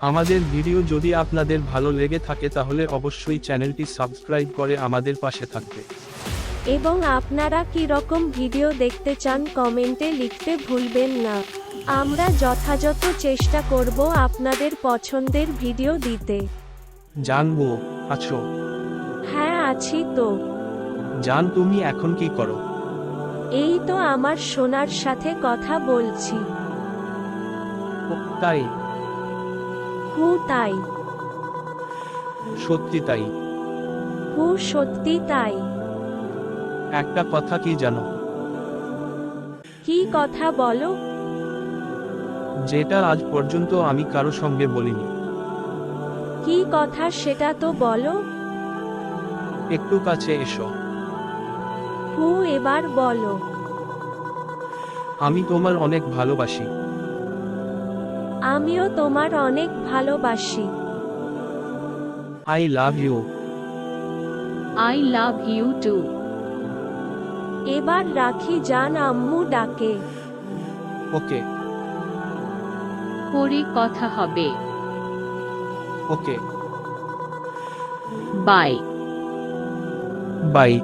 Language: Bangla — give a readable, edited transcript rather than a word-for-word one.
আমাদের ভিডিও যদি আপনাদের ভালো লেগে থাকে তাহলে অবশ্যই চ্যানেলটি সাবস্ক্রাইব করে আমাদের পাশে থাকবে। এবং আপনারা কি রকম ভিডিও দেখতে চান কমেন্টে লিখতে ভুলবেন না। আমরা যথাযথ চেষ্টা করব আপনাদের পছন্দের ভিডিও দিতে। জানবো আছো? হ্যাঁ আছি তো। জান তুমি এখন কি করো? এই তো আমার সোনার সাথে কথা বলছি। ও, তাই? তাই। সত্যি তাই? সত্যি তাই। একটা কথা কি জানো? কি কথা বলো? যেটা আজ পর্যন্ত আমি কারো সঙ্গে বলিনি। কি কথা সেটা তো বলো। একটু কাছে এসো। এবার বলো। আমি তোমার অনেক ভালোবাসি। আমিও তোমার অনেক ভালোবাসি। I love you. I love you too. এবার রাখি, জান আম্মু ডাকে। ওকে। পরে কথা হবে। ওকে। বাই। বাই।